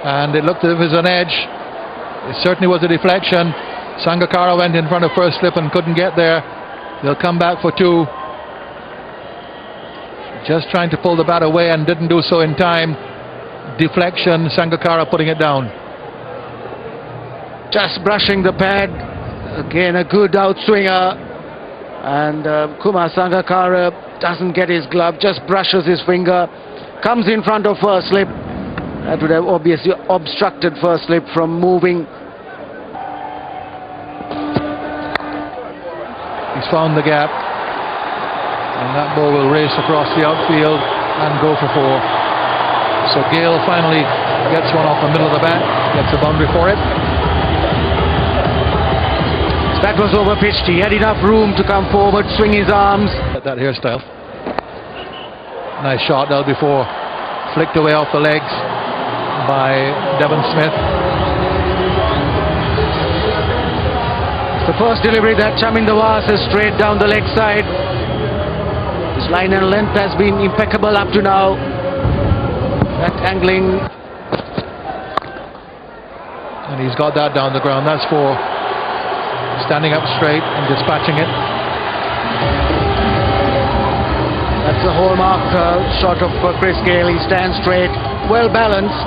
and it looked as if it was an edge. It certainly was a deflection. Sangakkara went in front of first slip and couldn't get there. They'll come back for 2. Just trying to pull the bat away and didn't do so in time. Deflection, Sangakkara putting it down. Just brushing the pad. Again, a good outswinger. And Kumar Sangakkara doesn't get his glove, just brushes his finger. Comes in front of first slip. That would have obviously obstructed first slip from moving. He's found the gap. And that ball will race across the outfield and go for 4. So Gale finally gets one off the middle of the bat, gets a boundary for it. That was overpitched. He had enough room to come forward, swing his arms. That hairstyle. Nice shot there before. Flicked away off the legs by Devon Smith. The first delivery that Chamindawar has straight down the leg side. His line and length has been impeccable up to now. That angling. And he's got that down the ground. That's 4. Standing up straight and dispatching it. That's the hallmark shot of Chris Gale. He stands straight, well balanced.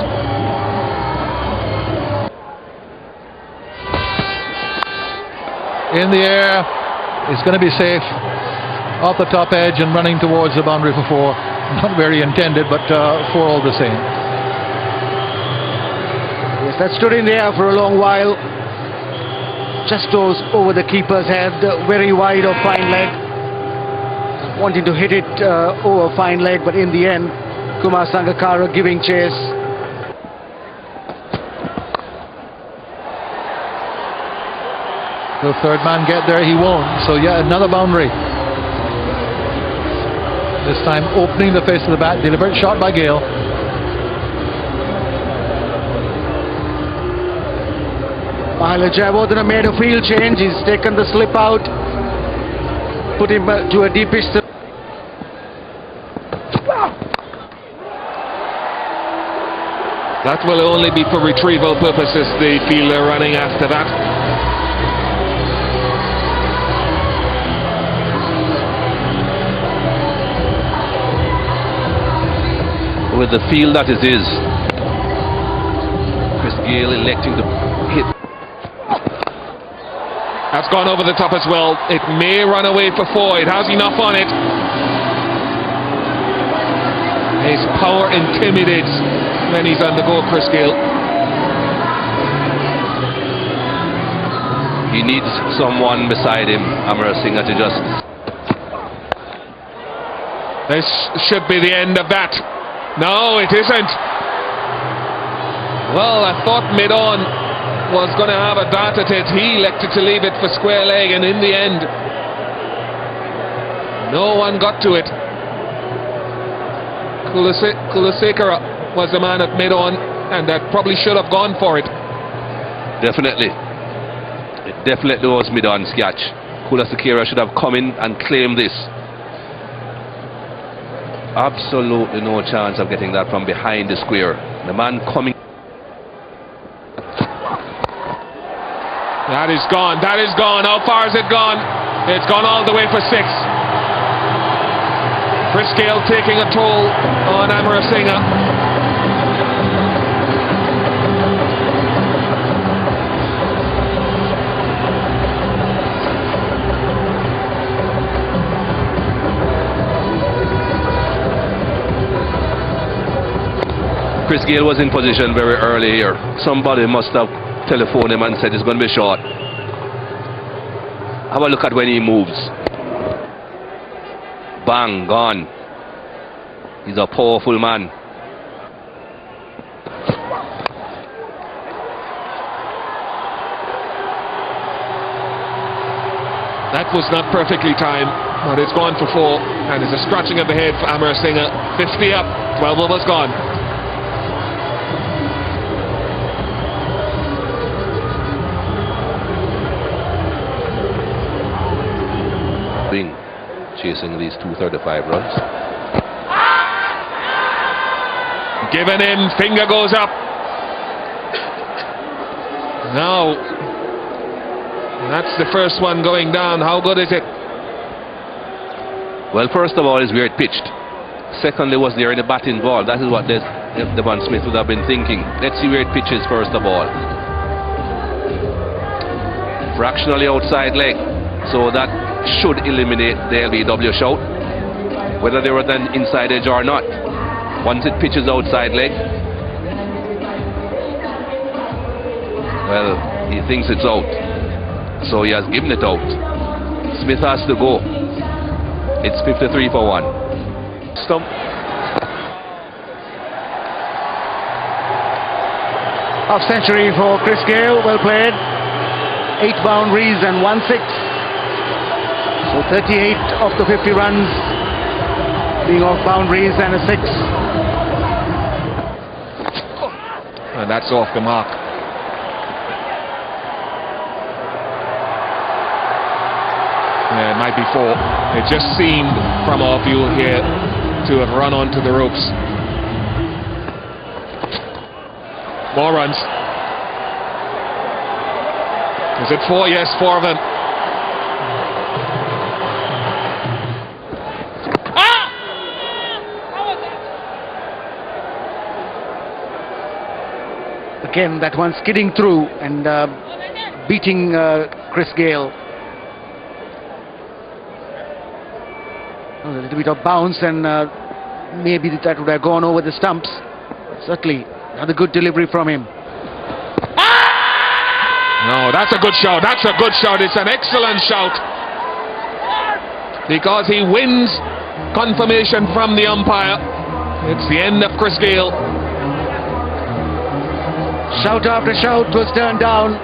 In the air, it's going to be safe. Off the top edge and running towards the boundary for 4. Not where he intended, but 4 all the same. Yes, that stood in the air for a long while. Just goes over the keeper's head, very wide of fine leg. Wanting to hit it over fine leg, but in the end, Kumar Sangakkara giving chase. Will third man get there? He won't. So yeah, another boundary. This time opening the face of the bat. Deliberate shot by Gale. Mahela Jayawardene made a field change. He's taken the slip out, put him to a deepish. That will only be for retrieval purposes, the fielder running after that. With the field that it is, Chris Gale electing to hit. That's gone over the top as well. It may run away for 4. It has enough on it. His power intimidates when he's on the go, Chris Gale. He needs someone beside him, Amara Singh, to just... This should be the end of that. No, it isn't. Well, I thought mid-on was going to have a dart at it. He elected to leave it for square leg, and in the end, no one got to it. Kulasekara was the man at mid-on, and that probably should have gone for it. Definitely. It definitely was mid-on catch. Kulasekara should have come in and claimed this. Absolutely no chance of getting that from behind the square. The man coming. That is gone. That is gone. How far has it gone? It's gone all the way for 6. Chris Gale taking a toll on Amara Singh. Chris Gale was in position very early here. Somebody must have telephoned him and said it's going to be short. Have a look at when he moves. Bang, gone. He's a powerful man. That was not perfectly timed, but it's gone for 4, and it's a scratching of the head for Amara Singh. 50 up, 12 overs gone. Chasing these 235 runs. Given in, finger goes up. Now, that's the first one going down. How good is it? Well, first of all, is where it pitched. Secondly, was there any bat involved? That is what Devon Smith would have been thinking. Let's see where it pitches first of all. Fractionally outside leg, so that should eliminate the LBW shout, whether they were then inside edge or not. Once it pitches outside leg, well, he thinks it's out, so he has given it out. Smith has to go. It's 53 for 1. Stump. Half century for Chris Gale, well played. 8 boundaries and 1 6. So 38 of the 50 runs being off boundaries and a 6. And that's off the mark. Yeah, it might be 4. It just seemed from our view here to have run onto the ropes. More runs. Is it 4? Yes, 4 of them. Again, that one skidding through and beating Chris Gale. A little bit of bounce and maybe that would have gone over the stumps. Certainly, another good delivery from him. No, that's a good shout. That's a good shout. It's an excellent shout. Because he wins confirmation from the umpire. It's the end of Chris Gale. Shout after shout was turned down.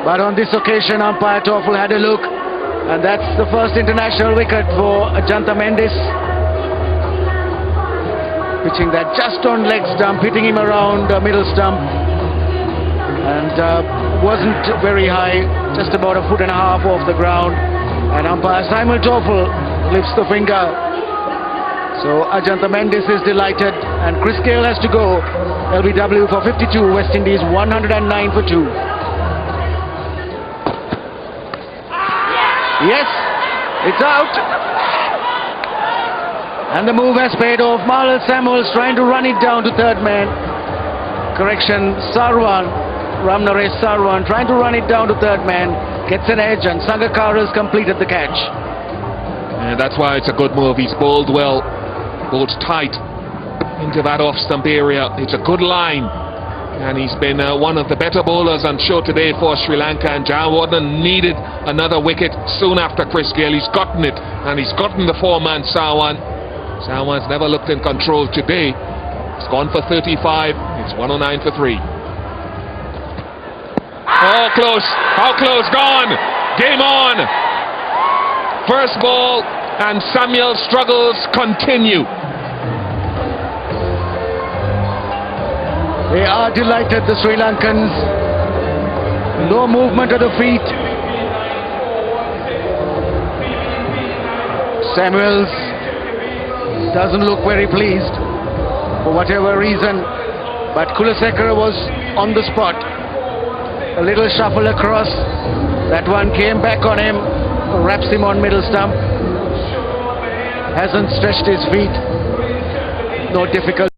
But on this occasion, umpire Toffel had a look. And that's the first international wicket for Ajanta Mendes. Pitching that just on leg stump, hitting him around the middle stump. And wasn't very high, just about 1.5 feet off the ground. And umpire Simon Toffel lifts the finger. So Ajanta Mendes is delighted. And Chris Gale has to go. LBW for 52, West Indies 109 for 2. Yes, it's out. And the move has paid off. Marlon Samuels trying to run it down to third man. Correction, Sarwan, Ramnaresh Sarwan trying to run it down to third man. Gets an edge and Sangakkara has completed the catch. And that's why it's a good move. He's bowled well, bowled tight into that off stump area. It's a good line. And he's been one of the better bowlers on show today for Sri Lanka. And John Warden needed another wicket soon after Chris Gale. He's gotten it. And he's gotten the 4-man Sarwan. Sarwan's never looked in control today. It's gone for 35. It's 109 for 3. Oh, close. How close? Gone. Game on. First ball. And Samuel's struggles continue. They are delighted, the Sri Lankans. No movement of the feet. Samuels doesn't look very pleased for whatever reason. But Kulasekara was on the spot. A little shuffle across. That one came back on him. Wraps him on middle stump. Hasn't stretched his feet. No difficulty.